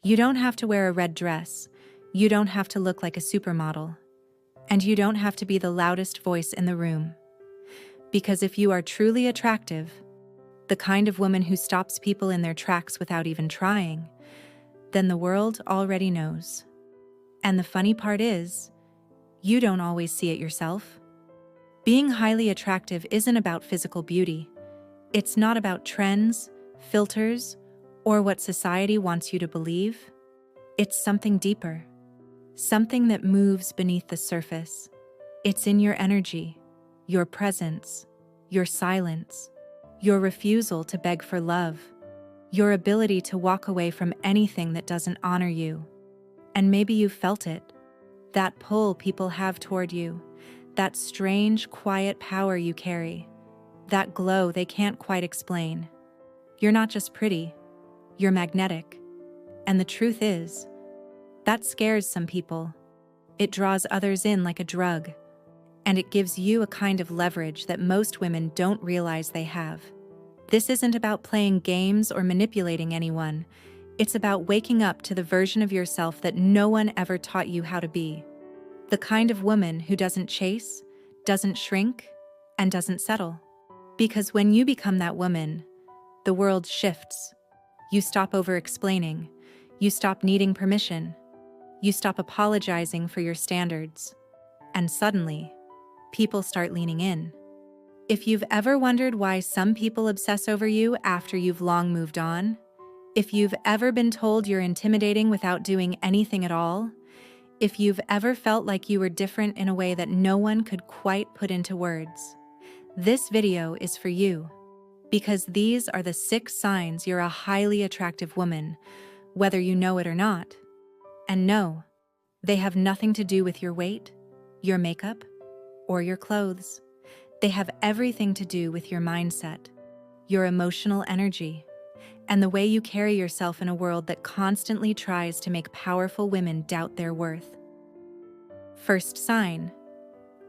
You don't have to wear a red dress. You don't have to look like a supermodel. And you don't have to be the loudest voice in the room. Because if you are truly attractive, the kind of woman who stops people in their tracks without even trying, then the world already knows. And the funny part is, you don't always see it yourself. Being highly attractive isn't about physical beauty. It's not about trends, filters, or what society wants you to believe. It's something deeper, something that moves beneath the surface. It's in your energy, your presence, your silence, your refusal to beg for love, your ability to walk away from anything that doesn't honor you. And maybe you felt it, that pull people have toward you, that strange, quiet power you carry, that glow they can't quite explain. You're not just pretty, you're magnetic. And the truth is, that scares some people. It draws others in like a drug, and it gives you a kind of leverage that most women don't realize they have. This isn't about playing games or manipulating anyone. It's about waking up to the version of yourself that no one ever taught you how to be. The kind of woman who doesn't chase, doesn't shrink, and doesn't settle. Because when you become that woman, the world shifts. You stop over-explaining. You stop needing permission. You stop apologizing for your standards. And suddenly, people start leaning in. If you've ever wondered why some people obsess over you after you've long moved on, if you've ever been told you're intimidating without doing anything at all, if you've ever felt like you were different in a way that no one could quite put into words, this video is for you. Because these are the 6 signs you're a highly attractive woman, whether you know it or not. And no, they have nothing to do with your weight, your makeup, or your clothes. They have everything to do with your mindset, your emotional energy, and the way you carry yourself in a world that constantly tries to make powerful women doubt their worth. First sign,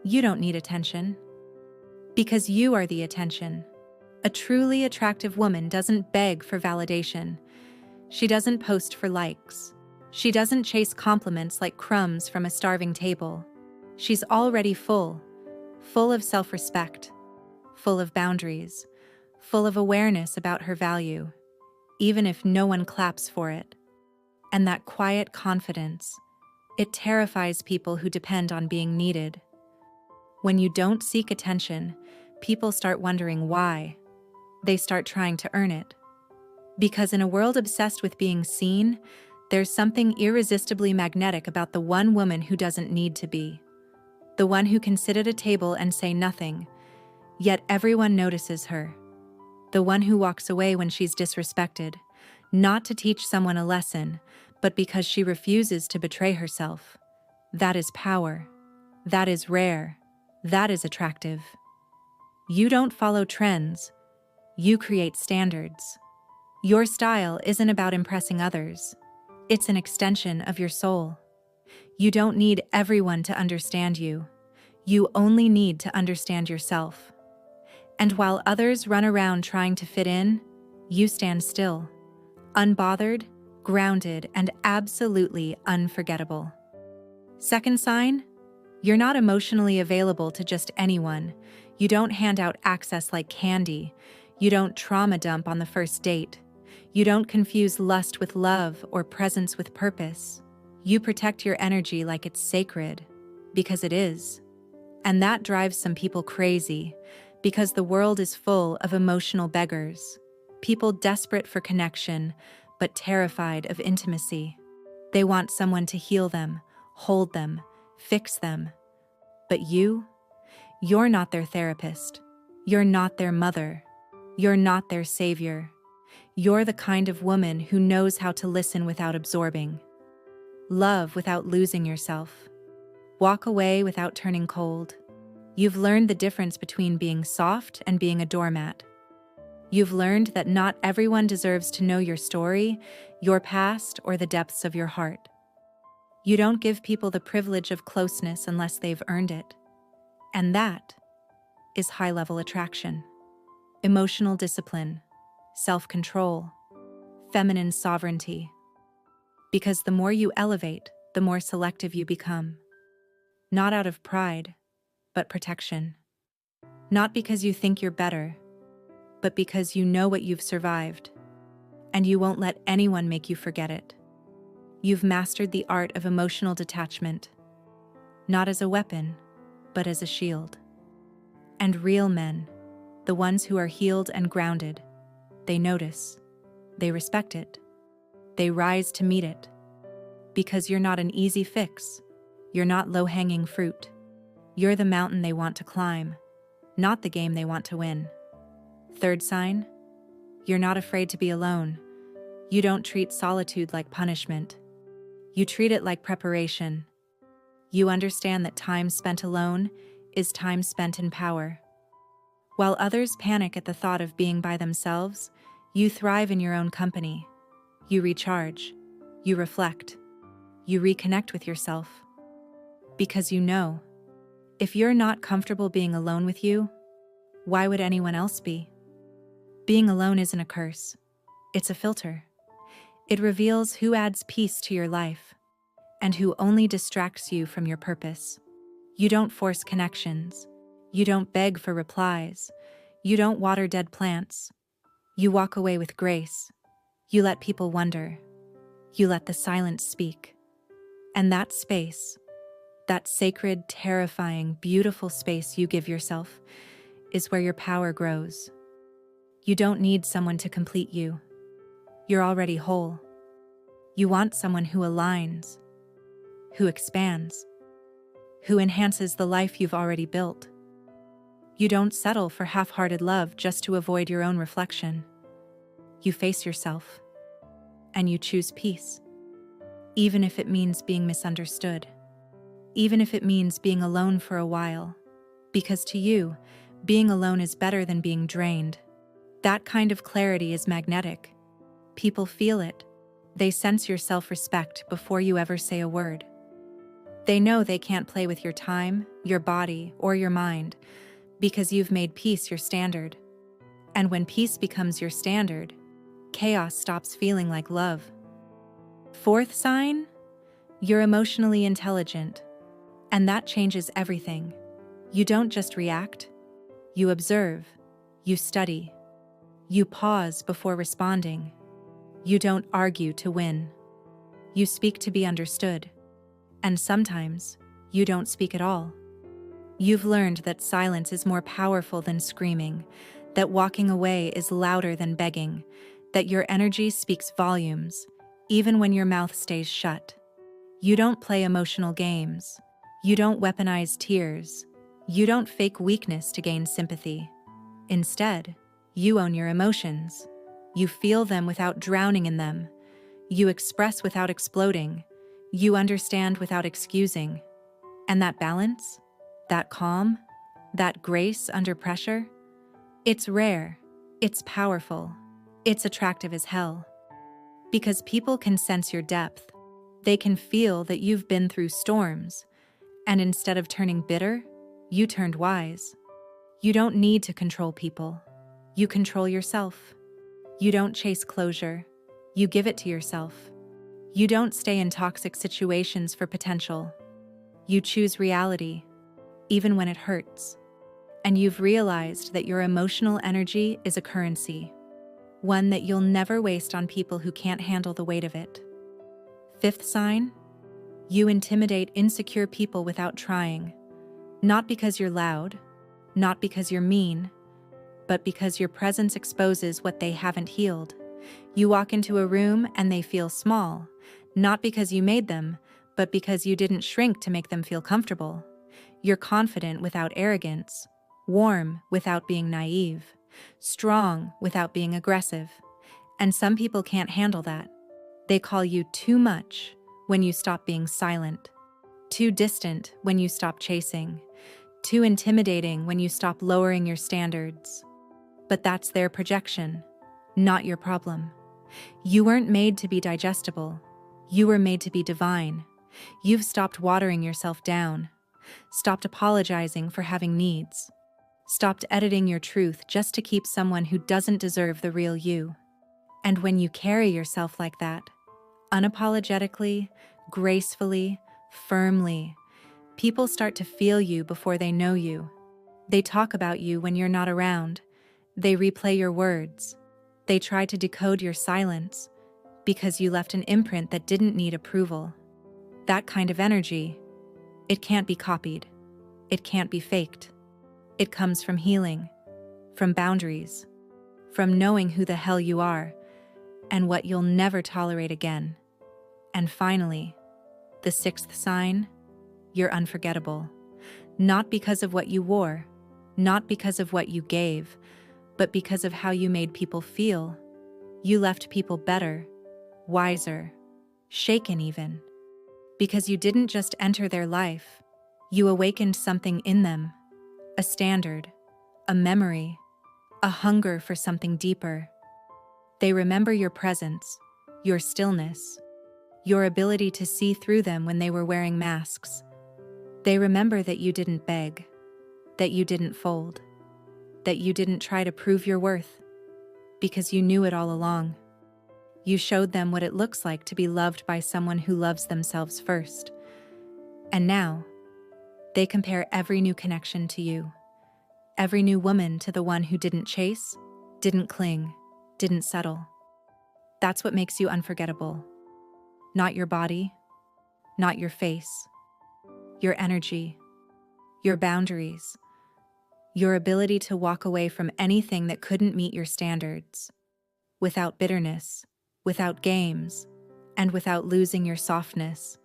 you don't need attention. Because you are the attention. A truly attractive woman doesn't beg for validation. She doesn't post for likes. She doesn't chase compliments like crumbs from a starving table. She's already full of self-respect, full of boundaries, full of awareness about her value, even if no one claps for it. And that quiet confidence, it terrifies people who depend on being needed. When you don't seek attention, people start wondering why. They start trying to earn it. Because in a world obsessed with being seen, there's something irresistibly magnetic about the one woman who doesn't need to be. The one who can sit at a table and say nothing, yet everyone notices her. The one who walks away when she's disrespected, not to teach someone a lesson, but because she refuses to betray herself. That is power. That is rare. That is attractive. You don't follow trends. You create standards. Your style isn't about impressing others. It's an extension of your soul. You don't need everyone to understand you. You only need to understand yourself. And while others run around trying to fit in, you stand still, unbothered, grounded, and absolutely unforgettable. Second sign, you're not emotionally available to just anyone. You don't hand out access like candy. You don't trauma dump on the first date. You don't confuse lust with love or presence with purpose. You protect your energy like it's sacred, because it is. And that drives some people crazy, because the world is full of emotional beggars, people desperate for connection, but terrified of intimacy. They want someone to heal them, hold them, fix them. But you're not their therapist. You're not their mother. You're not their savior. You're the kind of woman who knows how to listen without absorbing, love without losing yourself, walk away without turning cold. You've learned the difference between being soft and being a doormat. You've learned that not everyone deserves to know your story, your past, or the depths of your heart. You don't give people the privilege of closeness unless they've earned it. And that is high-level attraction. Emotional discipline, self-control, feminine sovereignty. Because the more you elevate, the more selective you become. Not out of pride, but protection. Not because you think you're better, but because you know what you've survived, and you won't let anyone make you forget it. You've mastered the art of emotional detachment, not as a weapon, but as a shield. And real men, the ones who are healed and grounded, they notice, they respect it, they rise to meet it. Because you're not an easy fix, you're not low-hanging fruit. You're the mountain they want to climb, not the game they want to win. Third sign, you're not afraid to be alone. You don't treat solitude like punishment. You treat it like preparation. You understand that time spent alone is time spent in power. While others panic at the thought of being by themselves, you thrive in your own company. You recharge. You reflect. You reconnect with yourself. Because you know, if you're not comfortable being alone with you, why would anyone else be? Being alone isn't a curse. It's a filter. It reveals who adds peace to your life and who only distracts you from your purpose. You don't force connections. You don't beg for replies. You don't water dead plants. You walk away with grace. You let people wonder. You let the silence speak. And that space, that sacred, terrifying, beautiful space you give yourself, is where your power grows. You don't need someone to complete you. You're already whole. You want someone who aligns, who expands, who enhances the life you've already built. You don't settle for half-hearted love just to avoid your own reflection. You face yourself, and you choose peace, even if it means being misunderstood, even if it means being alone for a while, because to you, being alone is better than being drained. That kind of clarity is magnetic. People feel it. They sense your self-respect before you ever say a word. They know they can't play with your time, your body, or your mind, because you've made peace your standard. And when peace becomes your standard, chaos stops feeling like love. Fourth sign, you're emotionally intelligent, and that changes everything. You don't just react, you observe, you study, you pause before responding. You don't argue to win. You speak to be understood. And sometimes, you don't speak at all. You've learned that silence is more powerful than screaming, that walking away is louder than begging, that your energy speaks volumes, even when your mouth stays shut. You don't play emotional games. You don't weaponize tears. You don't fake weakness to gain sympathy. Instead, you own your emotions. You feel them without drowning in them. You express without exploding. You understand without excusing. And that balance, that calm, that grace under pressure, it's rare, it's powerful, it's attractive as hell. Because people can sense your depth. They can feel that you've been through storms, and instead of turning bitter, you turned wise. You don't need to control people. You control yourself. You don't chase closure. You give it to yourself. You don't stay in toxic situations for potential. You choose reality, even when it hurts. And you've realized that your emotional energy is a currency, one that you'll never waste on people who can't handle the weight of it. Fifth sign, you intimidate insecure people without trying. Not because you're loud, not because you're mean, but because your presence exposes what they haven't healed. You walk into a room and they feel small, not because you made them, but because you didn't shrink to make them feel comfortable. You're confident without arrogance, warm without being naive, strong without being aggressive. And some people can't handle that. They call you too much when you stop being silent, too distant when you stop chasing, too intimidating when you stop lowering your standards. But that's their projection, not your problem. You weren't made to be digestible. You were made to be divine. You've stopped watering yourself down, stopped apologizing for having needs, stopped editing your truth just to keep someone who doesn't deserve the real you. And when you carry yourself like that, Unapologetically, gracefully, firmly. People start to feel you before they know you. They talk about you when you're not around. They replay your words. They try to decode your silence because you left an imprint that didn't need approval. That kind of energy, it can't be copied. It can't be faked. It comes from healing, from boundaries, from knowing who the hell you are and what you'll never tolerate again. And finally, the sixth sign, you're unforgettable. Not because of what you wore, not because of what you gave, but because of how you made people feel. You left people better, wiser, shaken even. Because you didn't just enter their life, you awakened something in them, a standard, a memory, a hunger for something deeper. They remember your presence, your stillness, your ability to see through them when they were wearing masks. They remember that you didn't beg, that you didn't fold, that you didn't try to prove your worth, because you knew it all along. You showed them what it looks like to be loved by someone who loves themselves first. And now, they compare every new connection to you, every new woman to the one who didn't chase, didn't cling, didn't settle. That's what makes you unforgettable. Not your body, not your face, your energy, your boundaries, your ability to walk away from anything that couldn't meet your standards, without bitterness, without games, and without losing your softness.